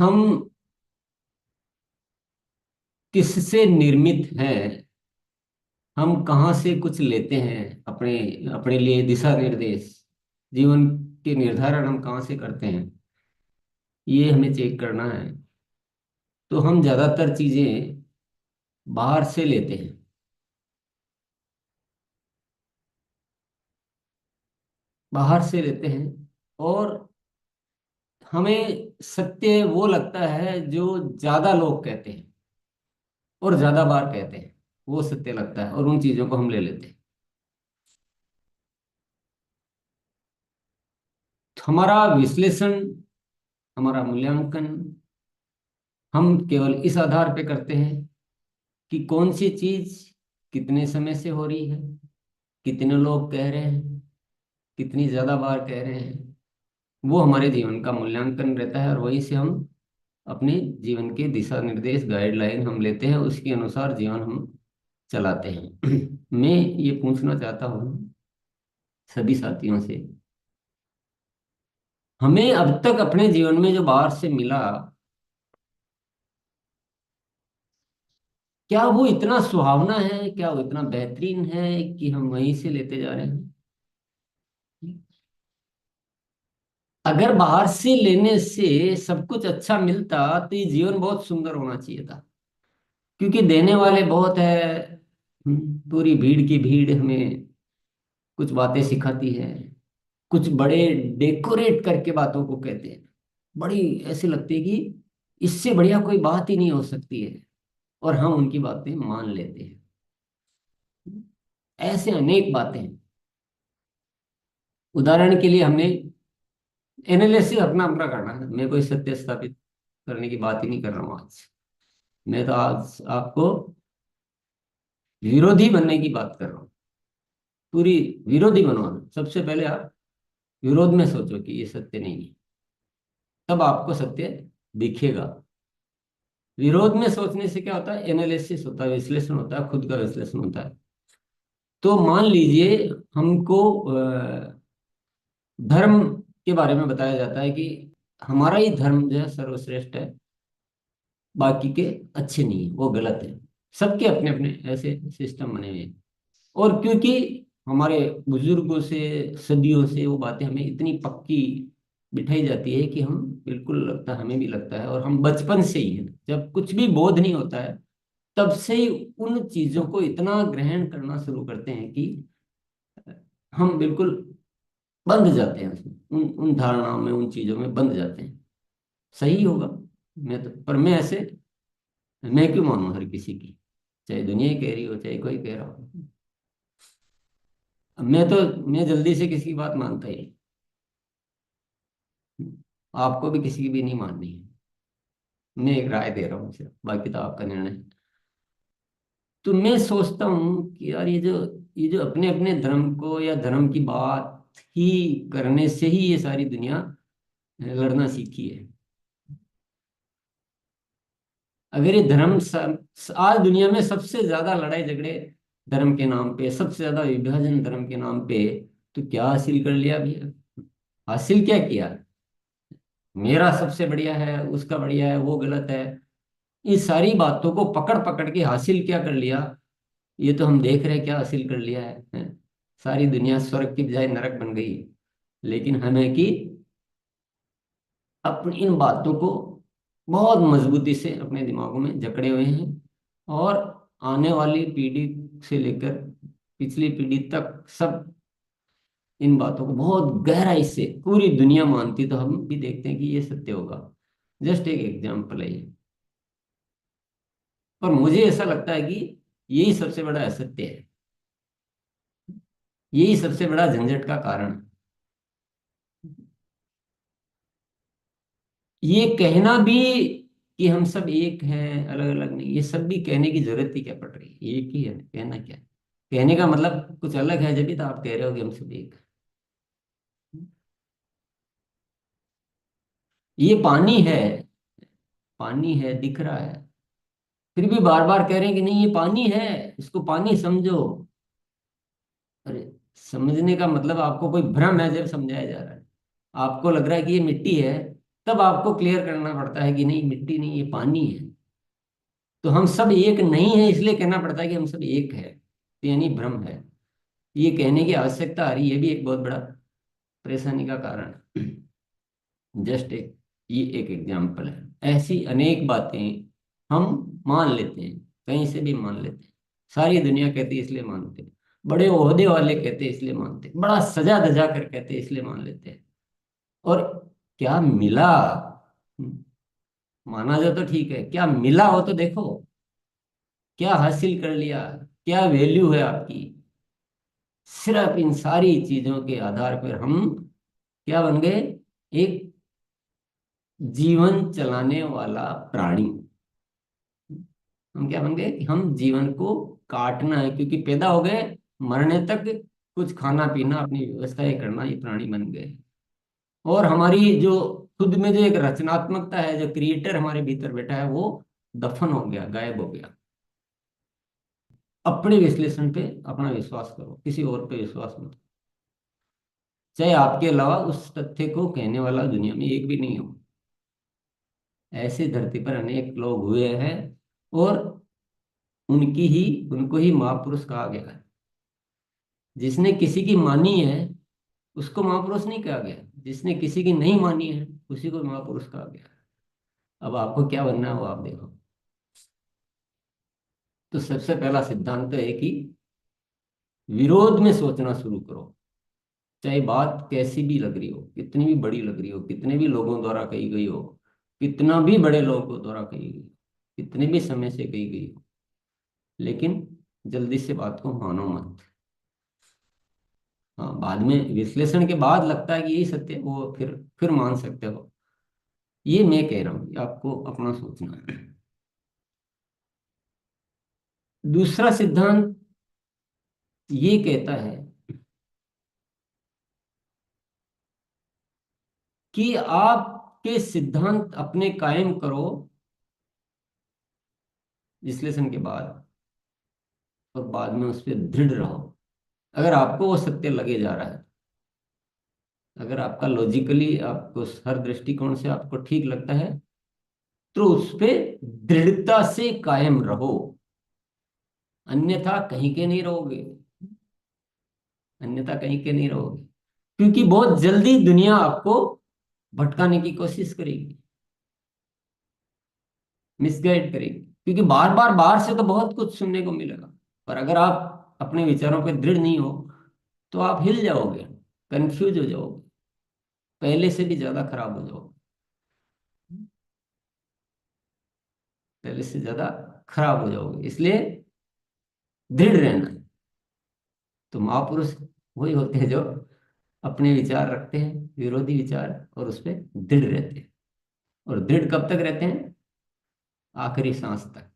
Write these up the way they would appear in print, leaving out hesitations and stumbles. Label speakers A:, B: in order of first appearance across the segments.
A: हम किससे निर्मित हैं, हम कहाँ से कुछ लेते हैं अपने अपने लिए दिशा निर्देश, जीवन के निर्धारण हम कहाँ से करते हैं, ये हमें चेक करना है। तो हम ज्यादातर चीजें बाहर से लेते हैं। बाहर से लेते हैं और हमें सत्य वो लगता है जो ज्यादा लोग कहते हैं और ज्यादा बार कहते हैं, वो सत्य लगता है और उन चीजों को हम ले लेते हैं। तो हमारा विश्लेषण, हमारा मूल्यांकन हम केवल इस आधार पे करते हैं कि कौन सी चीज कितने समय से हो रही है, कितने लोग कह रहे हैं, कितनी ज्यादा बार कह रहे हैं। वो हमारे जीवन का मूल्यांकन रहता है और वहीं से हम अपने जीवन के दिशा निर्देश गाइडलाइन हम लेते हैं, उसके अनुसार जीवन हम चलाते हैं। मैं ये पूछना चाहता हूँ सभी साथियों से, हमें अब तक अपने जीवन में जो बाहर से मिला, क्या वो इतना सुहावना है, क्या वो इतना बेहतरीन है कि हम वहीं से लेते जा रहे हैं? अगर बाहर से लेने से सब कुछ अच्छा मिलता तो ये जीवन बहुत सुंदर होना चाहिए था, क्योंकि देने वाले बहुत है। पूरी भीड़ की भीड़ हमें कुछ बातें सिखाती है, कुछ बड़े डेकोरेट करके बातों को कहते हैं, बड़ी ऐसे लगती है कि इससे बढ़िया कोई बात ही नहीं हो सकती है, और हम उनकी बातें मान लेते हैं। ऐसे अनेक बातें हैं। उदाहरण के लिए हमने एनालिसिस अपना अपना करना है, मैं कोई सत्य स्थापित करने की बात ही नहीं कर रहा हूँ आज। मैं तो आज आपको विरोधी बनने की बात कर रहा हूँ। पूरी विरोधी बनो। सबसे पहले आप विरोध में सोचो कि ये सत्य नहीं है, तब आपको सत्य दिखेगा। विरोध में सोचने से क्या होता है? एनालिसिस होता है, विश्लेषण होता है, खुद का विश्लेषण होता है। तो मान लीजिए हमको धर्म के बारे में बताया जाता है कि हमारा ही धर्म जो है सर्वश्रेष्ठ है, बाकी के अच्छे नहीं है, वो गलत है। सबके अपने अपने ऐसे सिस्टम बने हुए हैं। और क्योंकि हमारे बुजुर्गों से सदियों से वो बातें हमें इतनी पक्की बिठाई जाती है कि हम बिल्कुल लगता है, हमें भी लगता है, और हम बचपन से ही हैं, जब कुछ भी बोध नहीं होता है तब से ही उन चीजों को इतना ग्रहण करना शुरू करते हैं कि हम बिल्कुल बंध जाते हैं उसमें, उन उन धारणाओं में, उन चीजों में बंध जाते हैं। सही होगा। मैं तो, पर मैं ऐसे, मैं क्यों मानूं हर किसी की, चाहे दुनिया ही कह रही हो चाहे कोई कह रहा हो। मैं तो, मैं जल्दी से किसी की बात मानता ही नहीं। आपको भी किसी की भी नहीं माननी है। मैं एक राय दे रहा हूँ सिर्फ, बाकी तो आपका निर्णय है। तो मैं सोचता हूँ कि यार ये जो अपने अपने धर्म को या धर्म की बात ही करने से ही ये सारी दुनिया लड़ना सीखी है। अगर ये धर्म आज दुनिया में सबसे ज्यादा लड़ाई झगड़े धर्म के नाम पे, सबसे ज्यादा विभाजन धर्म के नाम पे, तो क्या हासिल कर लिया भैया? हासिल क्या किया? मेरा सबसे बढ़िया है, उसका बढ़िया है, वो गलत है, इस सारी बातों को पकड़ पकड़ के हासिल क्या कर लिया? ये तो हम देख रहे हैं क्या हासिल कर लिया है? सारी दुनिया स्वर्ग की बजाय नरक बन गई। लेकिन हमें कि अपनी इन बातों को बहुत मजबूती से अपने दिमागों में जकड़े हुए हैं, और आने वाली पीढ़ी से लेकर पिछली पीढ़ी तक सब इन बातों को बहुत गहराई से पूरी दुनिया मानती, तो हम भी देखते हैं कि ये सत्य होगा। जस्ट एक एग्जाम्पल है ये। और मुझे ऐसा लगता है कि यही सबसे बड़ा असत्य है, यही सबसे बड़ा झंझट का कारण है। ये कहना भी कि हम सब एक हैं, अलग अलग नहीं, ये सब भी कहने की जरूरत ही क्या पड़ रही है? एक ही है, कहना क्या है? कहने का मतलब कुछ अलग है, जब भी तो आप कह रहे हो कि हम सब एक हैं। ये पानी है, पानी है, दिख रहा है, फिर भी बार बार कह रहे हैं कि नहीं ये पानी है, इसको पानी समझो। अरे, समझने का मतलब आपको कोई भ्रम है जब समझाया जा रहा है। आपको लग रहा है कि ये मिट्टी है, तब आपको क्लियर करना पड़ता है कि नहीं, मिट्टी नहीं, ये पानी है। तो हम सब एक नहीं है, इसलिए कहना पड़ता है कि हम सब एक है, तो यानी भ्रम है। ये कहने की आवश्यकता आ रही है, ये भी एक बहुत बड़ा परेशानी का कारण है। जस्ट एक, ये एक एग्जाम्पल है। ऐसी अनेक बातें हम मान लेते हैं, कहीं से भी मान लेते हैं। सारी दुनिया कहती है इसलिए मानते हैं, बड़े ओहदे वाले कहते हैं इसलिए मानते हैं, बड़ा सजा धजा कर कहते हैं इसलिए मान लेते हैं। और क्या मिला? माना जाए तो ठीक है, क्या मिला हो तो देखो, क्या हासिल कर लिया, क्या वैल्यू है आपकी। सिर्फ इन सारी चीजों के आधार पर हम क्या बन गए? एक जीवन चलाने वाला प्राणी। हम क्या बन गए कि हम जीवन को काटना है, क्योंकि पैदा हो गए, मरने तक कुछ खाना पीना, अपनी व्यवस्थाएं करना, ये प्राणी बन गए। और हमारी जो खुद में जो एक रचनात्मकता है, जो क्रिएटर हमारे भीतर बैठा है, वो दफन हो गया, गायब हो गया। अपने विश्लेषण पे अपना विश्वास करो, किसी और पे विश्वास मत करो। चाहे आपके अलावा उस तथ्य को कहने वाला दुनिया में एक भी नहीं हो। ऐसे धरती पर अनेक लोग हुए हैं, और उनको ही महापुरुष कहा गया है। जिसने किसी की मानी है उसको महापुरुष नहीं कहा गया, जिसने किसी की नहीं मानी है उसी को महापुरुष कहा गया। अब आपको क्या बनना है वो आप देखो। तो सबसे पहला सिद्धांत तो है कि विरोध में सोचना शुरू करो। चाहे बात कैसी भी लग रही हो, कितनी भी बड़ी लग रही हो, कितने भी लोगों द्वारा कही गई हो, कितना भी बड़े लोगों द्वारा कही गई हो, कितने भी समय से कही गई हो, लेकिन जल्दी से बात को मानो मत। हाँ, बाद में विश्लेषण के बाद लगता है कि यही सत्य है, वो फिर मान सकते हो। ये मैं कह रहा हूँ, ये आपको अपना सोचना है। दूसरा सिद्धांत ये कहता है कि आपके सिद्धांत अपने कायम करो विश्लेषण के बाद, और बाद में उस पर दृढ़ रहो। अगर आपको वो सत्य लगे जा रहा है, अगर आपका लॉजिकली, आपको हर दृष्टिकोण से आपको ठीक लगता है, तो उस पे दृढ़ता से कायम रहो। अन्यथा कहीं के नहीं रहोगे, अन्यथा कहीं के नहीं रहोगे। क्योंकि बहुत जल्दी दुनिया आपको भटकाने की कोशिश करेगी, मिसगाइड करेगी। क्योंकि बार बार बाहर से तो बहुत कुछ सुनने को मिलेगा, पर अगर आप अपने विचारों पर दृढ़ नहीं हो, तो आप हिल जाओगे, कंफ्यूज हो जाओगे, पहले से भी ज्यादा खराब हो जाओगे, पहले से ज्यादा खराब हो जाओगे। इसलिए दृढ़ रहना है। तो महापुरुष वही होते हैं जो अपने विचार रखते हैं, विरोधी विचार, और उस पर दृढ़ रहते हैं। और दृढ़ कब तक रहते हैं? आखिरी सांस तक।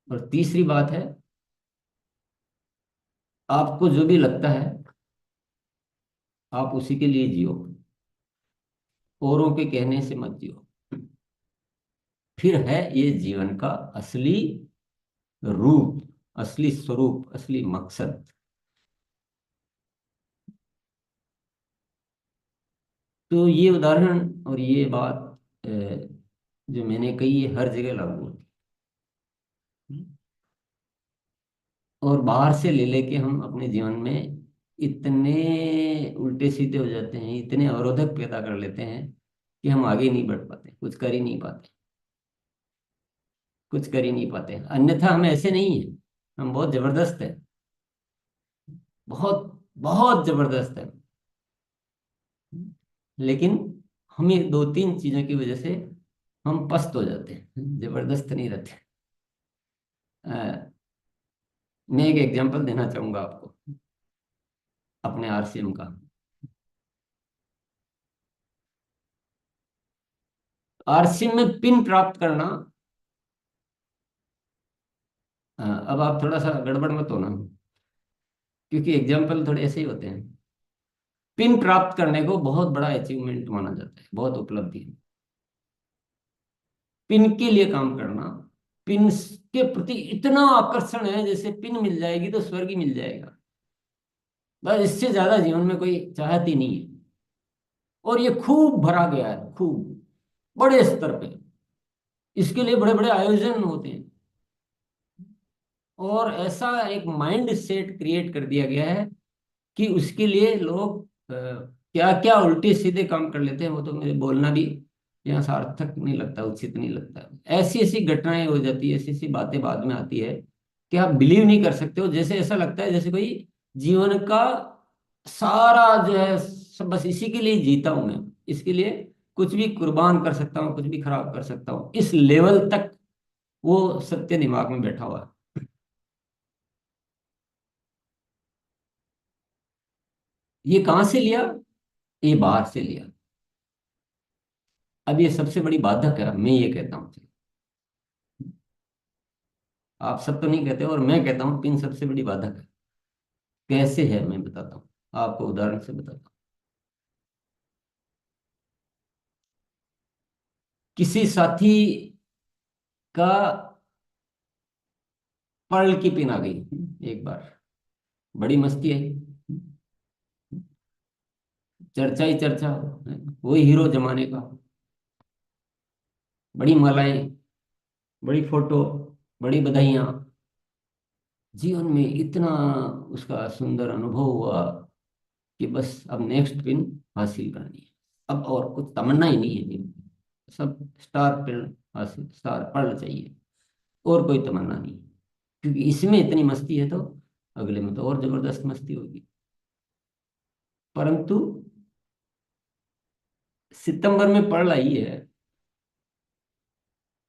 A: और तीसरी बात है, आपको जो भी लगता है आप उसी के लिए जियो, औरों के कहने से मत जियो। फिर है ये जीवन का असली रूप, असली स्वरूप, असली मकसद। तो ये उदाहरण और ये बात जो मैंने कही है, हर जगह लागू होती है। और बाहर से ले लेके हम अपने जीवन में इतने उल्टे सीधे हो जाते हैं, इतने अवरोधक पैदा कर लेते हैं कि हम आगे नहीं बढ़ पाते, कुछ कर ही नहीं पाते, कुछ कर ही नहीं पाते। अन्यथा हम ऐसे नहीं हैं, हम बहुत जबरदस्त है, बहुत बहुत जबरदस्त है। लेकिन हमें दो तीन चीजों की वजह से हम पस्त हो जाते हैं, जबरदस्त नहीं रहते। मैं एक एग्जांपल देना चाहूंगा आपको अपने आरसीएम का। आरसीएम में पिन प्राप्त करना, अब आप थोड़ा सा गड़बड़ मत होना, क्योंकि एग्जाम्पल थोड़े ऐसे ही होते हैं। पिन प्राप्त करने को बहुत बड़ा अचीवमेंट माना जाता है, बहुत उपलब्धि है। पिन के लिए काम करना, पिन के प्रति इतना आकर्षण है, जैसे पिन मिल जाएगी तो स्वर्ग ही मिल जाएगा। बस इससे ज्यादा जीवन में कोई चाहत ही नहीं है। और ये खूब भरा गया है, खूब बड़े स्तर पे। इसके लिए बड़े बड़े आयोजन होते हैं, और ऐसा एक माइंड सेट क्रिएट कर दिया गया है कि उसके लिए लोग क्या क्या उल्टे सीधे काम कर लेते हैं। वो तो मुझे बोलना भी यहाँ सार्थक नहीं लगता, उचित नहीं लगता। ऐसी ऐसी घटनाएं हो जाती है, ऐसी ऐसी बातें बाद में आती है कि आप बिलीव नहीं कर सकते हो। जैसे ऐसा लगता है जैसे कोई जीवन का सारा जो है सब बस इसी के लिए जीता हूं मैं, इसके लिए कुछ भी कुर्बान कर सकता हूँ, कुछ भी खराब कर सकता हूँ, इस लेवल तक वो सत्य दिमाग में बैठा हुआ है। ये कहाँ से लिया? ये बाहर से लिया। अब ये सबसे बड़ी बाधक है, मैं ये कहता हूँ। आप सब तो नहीं कहते, और मैं कहता हूँ पिन सबसे बड़ी बाधक है। कैसे है मैं बताता हूँ, आपको उदाहरण से बताता हूँ। किसी साथी का पर्ल की पिन आ गई एक बार, बड़ी मस्ती आई, चर्चा ही चर्चा, वही हीरो जमाने का, बड़ी मालाएं, बड़ी फोटो, बड़ी बधाइयाँ। जीवन में इतना उसका सुंदर अनुभव हुआ कि बस अब नेक्स्ट पिन हासिल करनी है। अब और कुछ तमन्ना ही नहीं है जीवन में। सब स्टार पिन हासिल, स्टार पर्ल चाहिए, और कोई तमन्ना नहीं। क्योंकि इसमें इतनी मस्ती है तो अगले में तो और जबरदस्त मस्ती होगी। परंतु सितंबर में पर्ल आई है,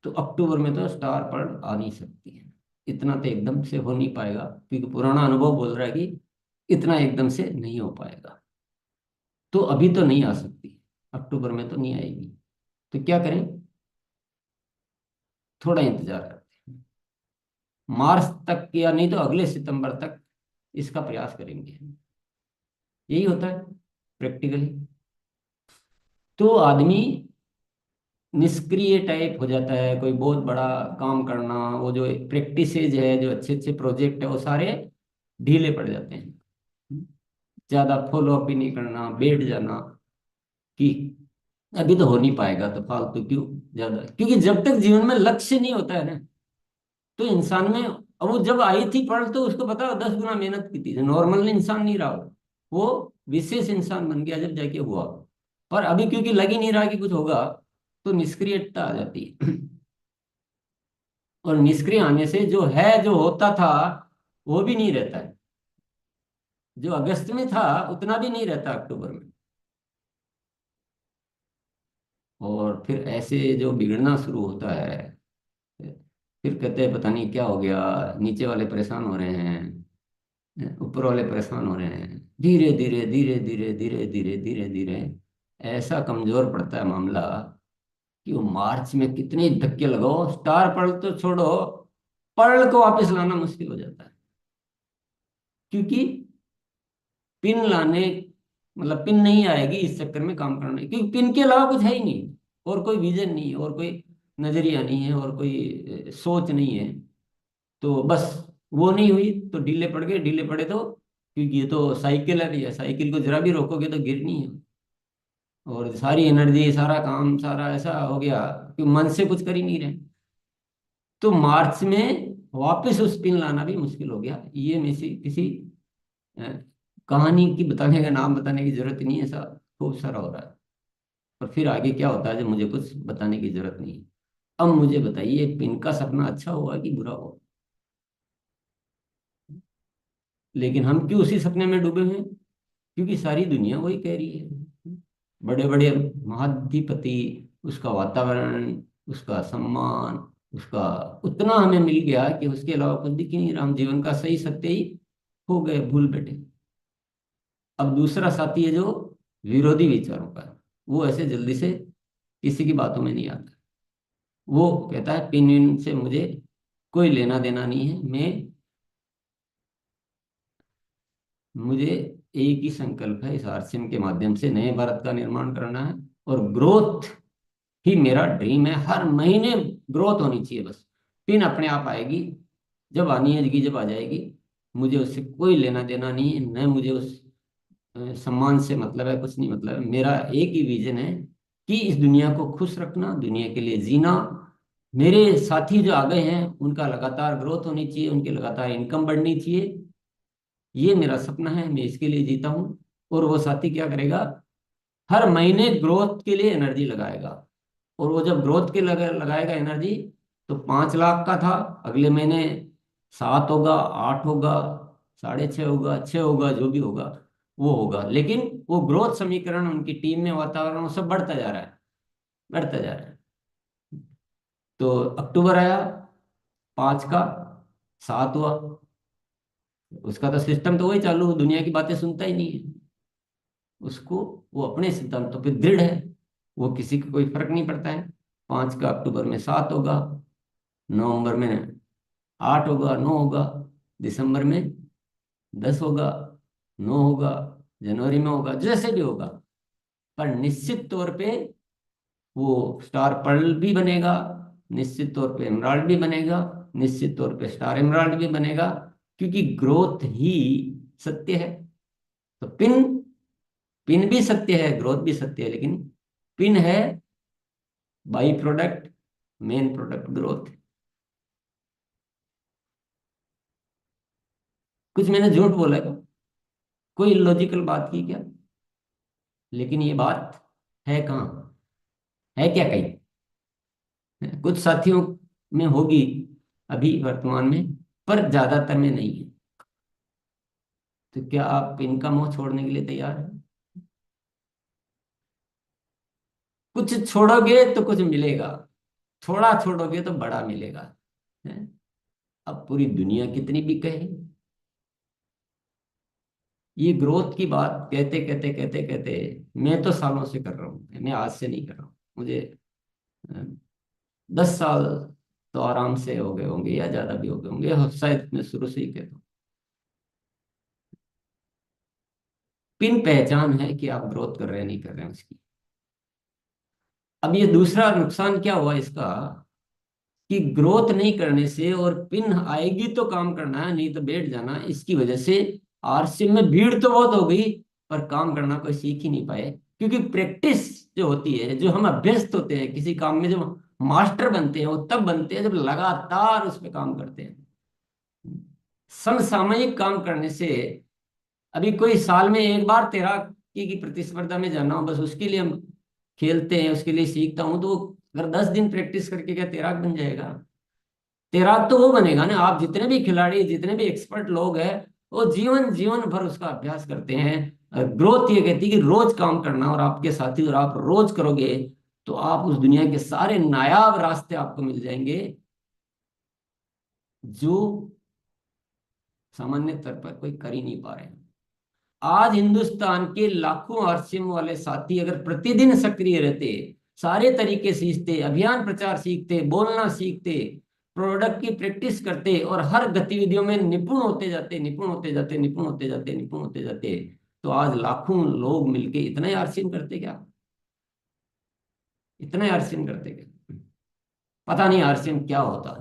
A: तो अक्टूबर में तो स्टार पर्ल आ नहीं सकती है। इतना तो एकदम से हो नहीं पाएगा, क्योंकि पुराना अनुभव बोल रहा है कि इतना एकदम से नहीं हो पाएगा। तो अभी तो नहीं आ सकती, अक्टूबर में तो नहीं आएगी। तो क्या करें? थोड़ा इंतजार करते हैं, मार्च तक या नहीं तो अगले सितंबर तक इसका प्रयास करेंगे। यही होता है प्रैक्टिकली। तो आदमी निष्क्रिय टाइप हो जाता है। कोई बहुत बड़ा काम करना, वो जो प्रैक्टिसेज है, जो अच्छे अच्छे प्रोजेक्ट है, वो सारे ढीले पड़ जाते हैं। ज्यादा फॉलो अप भी नहीं करना, बैठ जाना कि अभी तो हो नहीं पाएगा, तो फालतू क्यों ज्यादा। क्योंकि जब तक जीवन में लक्ष्य नहीं होता है ना, तो इंसान में, अब वो जब आई थी पढ़ तो उसको पता 10 गुना मेहनत की थी, नॉर्मल इंसान नहीं रहा वो विशेष इंसान बन गया जब जाके हुआ। पर अभी क्योंकि लग ही नहीं रहा कि कुछ होगा, तो निष्क्रियता आ जाती है। और निष्क्रिय आने से जो है, जो होता था, वो भी नहीं रहता है। जो अगस्त में था उतना भी नहीं रहता अक्टूबर में। और फिर ऐसे जो बिगड़ना शुरू होता है, फिर कहते हैं पता नहीं क्या हो गया, नीचे वाले परेशान हो रहे हैं, ऊपर वाले परेशान हो रहे हैं। धीरे धीरे धीरे धीरे धीरे धीरे धीरे धीरे ऐसा कमजोर पड़ता है मामला कि वो मार्च में कितने धक्के लगाओ, स्टार पर्ल तो छोड़ो, पर्ल को वापस लाना मुश्किल हो जाता है। क्योंकि पिन लाने, मतलब पिन नहीं आएगी इस चक्कर में काम करने, क्योंकि पिन के अलावा कुछ है ही नहीं। और कोई विजन नहीं है, और कोई नजरिया नहीं है, और कोई सोच नहीं है। तो बस वो नहीं हुई तो ढीले पड़ गए, ढीले पड़े तो, क्योंकि ये तो साइकिल है भैया, साइकिल को जरा भी रोकोगे तो गिरनी है। और सारी एनर्जी, सारा काम, सारा ऐसा हो गया कि मन से कुछ कर ही नहीं रहे। तो मार्च में वापस उस पिन लाना भी मुश्किल हो गया। ये में से किसी अ, कहानी की बताने का नाम बताने की जरूरत ही नहीं है, ऐसा खूब सारा हो रहा है। और फिर आगे क्या होता है जब मुझे कुछ बताने की जरूरत नहीं है। अब मुझे बताइए, पिन का सपना अच्छा हुआ कि बुरा हुआ? लेकिन हम क्यों उसी सपने में डूबे हुए हैं? क्योंकि सारी दुनिया वही कह रही है। बड़े बड़े महाधिपति, उसका वातावरण, उसका सम्मान, उसका उतना हमें मिल गया कि उसके अलावा कुछ दिख ही नहीं रहा। हम जीवन का सही सत्य ही हो गए, भूल बैठे। अब दूसरा साथी है जो विरोधी विचारों का है। वो ऐसे जल्दी से किसी की बातों में नहीं आता। वो कहता है पिन विन से मुझे कोई लेना देना नहीं है। मुझे एक ही संकल्प है, इस आरसीएम के माध्यम से नए भारत का निर्माण करना है। और ग्रोथ ही मेरा ड्रीम है। हर महीने ग्रोथ होनी चाहिए बस। पिन अपने आप आएगी, जब आनी है, जब आ जाएगी। मुझे उससे कोई लेना देना नहीं है, न मुझे उस सम्मान से मतलब है, कुछ नहीं मतलब है। मेरा एक ही विजन है कि इस दुनिया को खुश रखना, दुनिया के लिए जीना। मेरे साथी जो आ गए हैं उनका लगातार ग्रोथ होनी चाहिए, उनकी लगातार इनकम बढ़नी चाहिए। ये मेरा सपना है, मैं इसके लिए जीता हूँ। और वो साथी क्या करेगा, हर महीने ग्रोथ के लिए एनर्जी लगाएगा। और वो जब ग्रोथ के लगाएगा एनर्जी, तो 5 लाख का था, अगले महीने 7 होगा, 8 होगा, 6.5 होगा, 6 होगा, जो भी होगा वो होगा। लेकिन वो ग्रोथ समीकरण उनकी टीम में, वातावरण, वो सब बढ़ता जा रहा है, बढ़ता जा रहा है। तो अक्टूबर आया, 5 का 7 हुआ। उसका तो सिस्टम तो वही चालू, दुनिया की बातें सुनता ही नहीं है। उसको, वो अपने सिद्धांतों पे दृढ़ है, वो किसी को कोई फर्क नहीं पड़ता है। 5 का अक्टूबर में 7 होगा, नवंबर में 8 होगा, 9 होगा, दिसंबर में 10 होगा, 9 होगा, जनवरी में होगा, जैसे भी होगा। पर निश्चित तौर पे वो स्टार पर्ल भी बनेगा, निश्चित तौर पे एमराल्ड भी बनेगा, निश्चित तौर पे स्टार एमराल्ड भी बनेगा। क्योंकि ग्रोथ ही सत्य है। तो पिन, पिन भी सत्य है, ग्रोथ भी सत्य है, लेकिन पिन है by product, main product growth. कुछ मैंने झूठ बोला है क्या? कोई लॉजिकल बात की क्या? लेकिन ये बात है कहाँ, है क्या कहीं? कुछ साथियों में होगी अभी वर्तमान में, पर ज्यादातर में नहीं है। तो क्या आप इनका मोह छोड़ने के लिए तैयार हैं? कुछ छोड़ोगे तो कुछ मिलेगा, थोड़ा छोड़ोगे तो बड़ा मिलेगा। है? अब पूरी दुनिया कितनी भी कहे, ये ग्रोथ की बात कहते कहते कहते कहते, मैं तो सालों से कर रहा हूँ, मैं आज से नहीं कर रहा हूँ। मुझे अ, 10 साल तो आराम से हो गए होंगे, या ज्यादा भी हो गए होंगे, शायद मैं शुरू से ही कहता हूँ। पिन पहचान है कि आप ग्रोथ कर रहे हैं नहीं कर रहे हैं उसकी। अब ये दूसरा नुकसान क्या हुआ इसका, कि ग्रोथ नहीं करने से, और पिन आएगी तो काम करना है, नहीं तो बैठ जाना, इसकी वजह से आरसीएम में भीड़ तो बहुत हो गई, पर काम करना कोई सीख ही नहीं पाए। क्योंकि प्रैक्टिस जो होती है, जो हम अभ्यस्त होते हैं किसी काम में, जो मास्टर बनते हैं वो तब बनते हैं जब लगातार उस पर काम करते हैं। समसामयिक काम करने से, अभी कोई साल में एक बार तैराकी की प्रतिस्पर्धा में जाना हो, बस उसके लिए हम खेलते हैं, उसके लिए सीखता हूँ, तो अगर 10 दिन प्रैक्टिस करके क्या तैराक बन जाएगा? तैराक तो वो बनेगा ना, आप जितने भी खिलाड़ी, जितने भी एक्सपर्ट लोग हैं, वो जीवन जीवन भर उसका अभ्यास करते हैं। ग्रोथ ये कहती है कि रोज काम करना, और आपके साथी और आप रोज करोगे तो आप उस दुनिया के सारे नायाब रास्ते आपको मिल जाएंगे, जो सामान्य स्तर पर कोई कर ही नहीं पा रहे हैं। आज हिंदुस्तान के लाखों आरसीएम वाले साथी अगर प्रतिदिन सक्रिय रहते, सारे तरीके सीखते, अभियान प्रचार सीखते, बोलना सीखते, प्रोडक्ट की प्रैक्टिस करते, और हर गतिविधियों में निपुण होते जाते, निपुण होते जाते, निपुण होते जाते, निपुण होते जाते, तो आज लाखों लोग मिलके इतना ही आरसीएम करते क्या? इतना ही आरसीएम करते क्या? पता नहीं आरसीएम क्या होता।